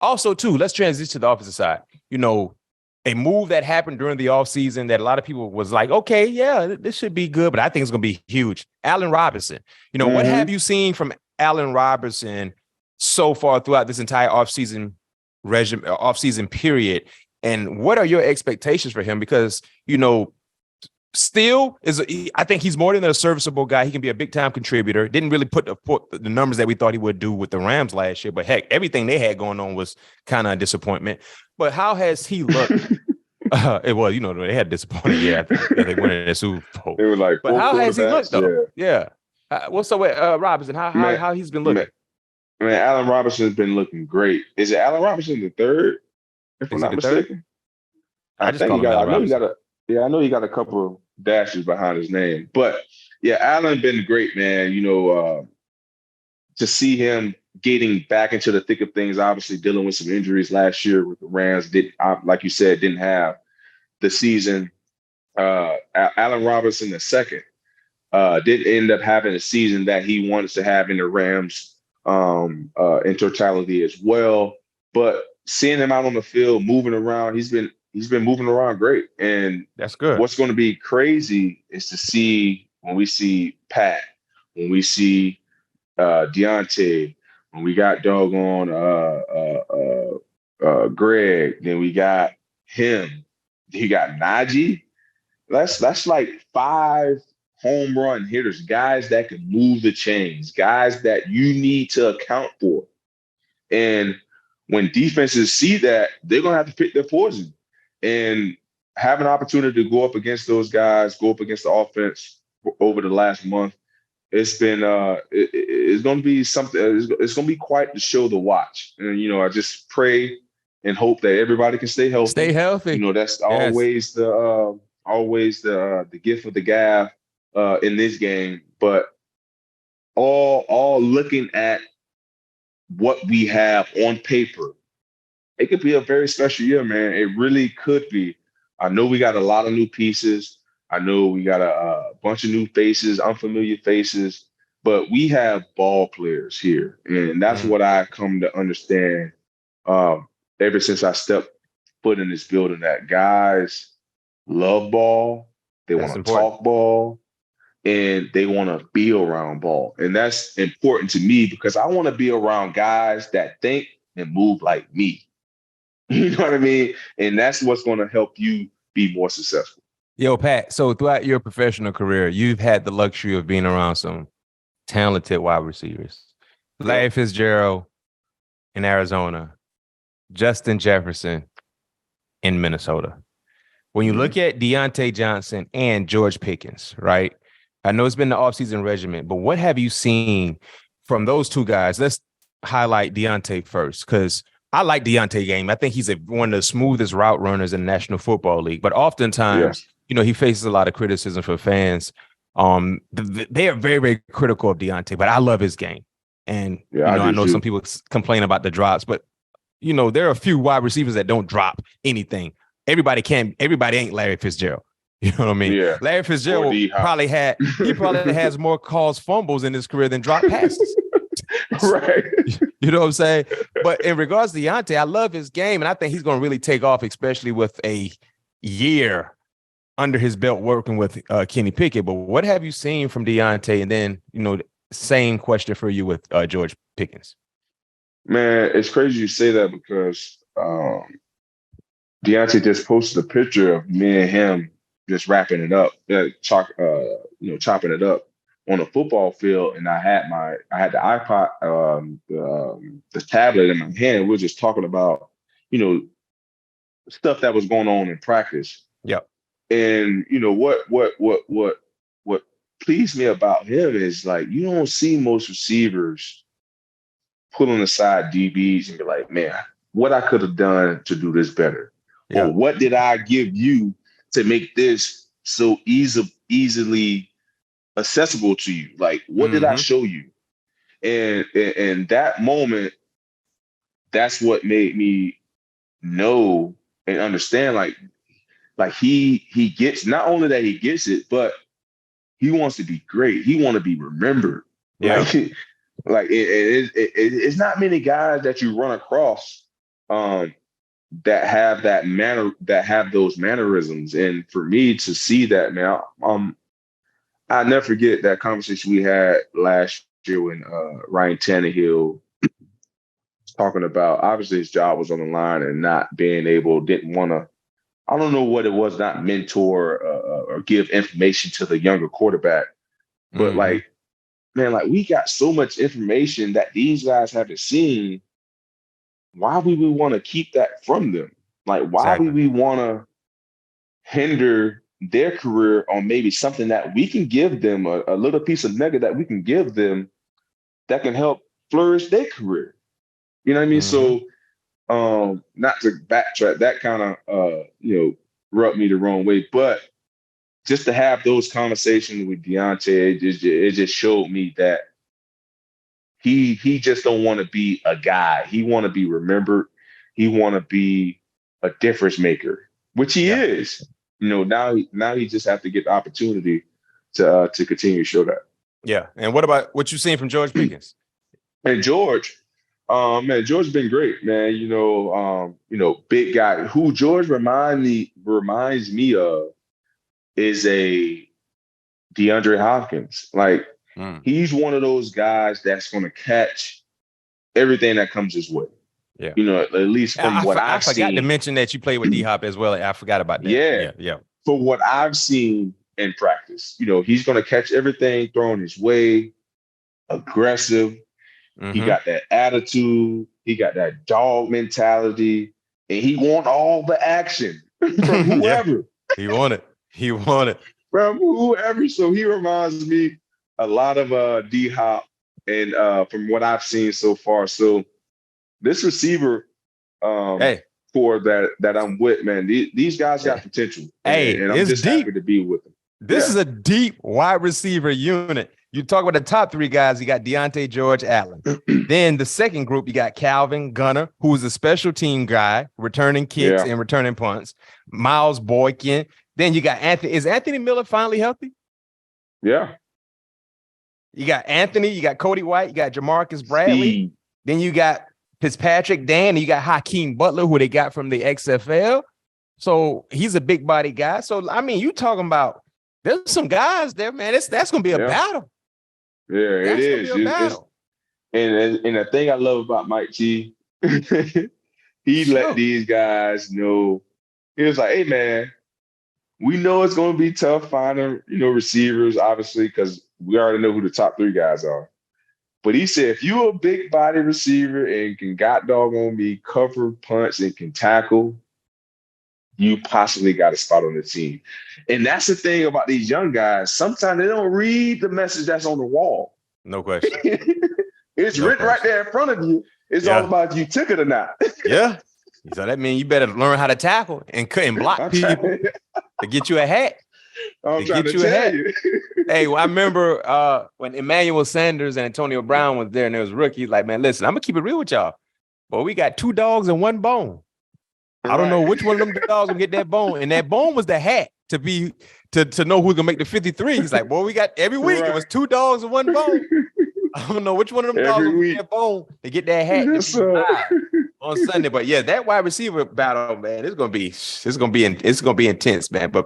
Also, too, let's transition to the offensive side. A move that happened during the offseason that a lot of people was like, okay, yeah, this should be good, but I think it's going to be huge. Allen Robinson. What have you seen from Allen Robinson so far throughout this entire offseason period? And what are your expectations for him? Because, I think he's more than a serviceable guy. He can be a big time contributor. Didn't really put the numbers that we thought he would do with the Rams last year, but heck, everything they had going on was kind of a disappointment. But how has he looked? It was, they had a disappointing year. I think they won in the Super Bowl. They were like, but how has he looked though? Yeah. What's up with Robinson? How he's been looking? Man, Allen Robinson has been looking great. Is it Allen Robinson the third? If I'm not mistaken, I think he got. I know he got a couple of dashes behind his name, but yeah, Allen been great, man. To see him getting back into the thick of things, obviously dealing with some injuries last year with the Rams, like you said, didn't have the season. Allen Robinson II did end up having a season that he wanted to have in the Rams in totality as well. But seeing him out on the field, moving around, he's been moving around great. And that's good. What's going to be crazy is to see when we see Pat, when we see Diontae, when we got doggone Greg, then we got him. You got Najee. That's like 5 home run hitters, guys that can move the chains, guys that you need to account for. And when defenses see that, they're going to have to pick their poison and have an opportunity to go up against those guys, go up against the offense over the last month. It's been it's going to be something. It's going to be quite the show to watch. And I just pray and hope that everybody can stay healthy. Stay healthy. That's always the gift of the gab in this game. But all looking at what we have on paper, it could be a very special year, man. It really could be. I know we got a lot of new pieces. I know we got a bunch of new faces, unfamiliar faces, but we have ball players here. And that's what I come to understand ever since I stepped foot in this building, that guys love ball. They want to talk ball, and they want to be around ball. And that's important to me because I want to be around guys that think and move like me. You know what I mean? And that's what's going to help you be more successful. Yo, Pat, so throughout your professional career, you've had the luxury of being around some talented wide receivers. Larry Fitzgerald in Arizona, Justin Jefferson in Minnesota. When you look at Diontae Johnson and George Pickens, right? I know it's been the offseason regimen, but what have you seen from those two guys? Let's highlight Diontae first, because I like Diontae game. I think he's one of the smoothest route runners in the National Football League, but oftentimes, he faces a lot of criticism from fans. They are very, very critical of Diontae, but I love his game. And, I know some people complain about the drops, but, there are a few wide receivers that don't drop anything. Everybody ain't Larry Fitzgerald. You know what I mean? Yeah. Larry Fitzgerald probably has more caused fumbles in his career than drop passes. Right. You know what I'm saying? But in regards to Diontae, I love his game, and I think he's going to really take off, especially with a year under his belt working with Kenny Pickett. But what have you seen from Diontae? And then, same question for you with George Pickens. Man, it's crazy you say that because Diontae just posted a picture of me and him just wrapping it up, chopping it up on a football field. And I had the iPod, the tablet in my hand. We were just talking about, stuff that was going on in practice. Yep. And what pleased me about him is, like, you don't see most receivers pulling aside DBs and be like, man, what I could have done to do this better. Yeah. Or what did I give you to make this so easily accessible to you? Like, what did I show you? And that moment, that's what made me know and understand, like he gets, not only that he gets it, but he wants to be great. He want to be remembered. Yeah. Like it's not many guys that you run across that have those mannerisms. And for me to see that, man, I'll never forget that conversation we had last year when Ryan Tannehill was talking about obviously his job was on the line and not being able, didn't want to, I don't know what it was, not mentor or give information to the younger quarterback. But like, man, like we got so much information that these guys haven't seen. Why would we want to keep that from them? Like, why would we want to hinder their career on maybe something that we can give them, a little piece of nugget that we can give them that can help flourish their career? You know what I mean? So, not to backtrack, that kind of, rubbed me the wrong way. But just to have those conversations with Diontae, it just showed me that he just don't want to be a guy. He want to be remembered. He want to be a difference maker, which he is. Now he just have to get the opportunity to continue to show that. Yeah. And what about what you've seen from George Pickens? And George, man, George's been great, man. Big guy. Who George reminds me of is a DeAndre Hopkins. Like, he's one of those guys that's going to catch everything that comes his way. Yeah. At least from what I've seen. I forgot to mention that you played with D-Hop as well. I forgot about that. Yeah. For what I've seen in practice, he's going to catch everything thrown his way, aggressive. He got that attitude. He got that dog mentality. And he want all the action from whoever. He want it. From whoever. So he reminds me a lot of D-Hop and from what I've seen so far. So this receiver for that I'm with, man, these guys got potential. And I'm just happy to be with them. This is a deep wide receiver unit. You talk about the top three guys, you got Diontae, George, Allen. Then the second group, you got Calvin Gunner, who's a special team guy, returning kicks and returning punts. Miles Boykin. Then you got Anthony. Is Anthony Miller finally healthy? Yeah. You got Anthony, you got Cody White, you got Jamarcus Bradley. Then you got Fitzpatrick, Dan, and you got Hakeem Butler, who they got from the XFL. So he's a big body guy. So, I mean, you talking about there's some guys there, man. That's going to be a battle. Yeah, it is. And the thing I love about Mike G, he let these guys know. He was like, hey, man, we know it's going to be tough finding, receivers, obviously, because we already know who the top three guys are. But he said, if you're a big body receiver and can got dog on me, cover, punch, and can tackle, you possibly got a spot on the team. And that's the thing about these young guys. Sometimes they don't read the message that's on the wall. No question. It's written right there in front of you. It's all about you took it or not. Yeah. So that means you better learn how to tackle and block people to get you a hat. I'm trying to tell you. Hey, well, I remember when Emmanuel Sanders and Antonio Brown was there and there was rookies, like, man, listen, I'm going to keep it real with y'all. But we got 2 dogs and 1 bone. I don't know which one of them dogs will get that bone. And that bone was the hat to know who's going to make the 53. He's like, boy, we got every week. It was 2 dogs and 1 bone. I don't know which one of them dogs will get that bone to get that hat on Sunday. But yeah, that wide receiver battle, man, it's gonna be intense, man. But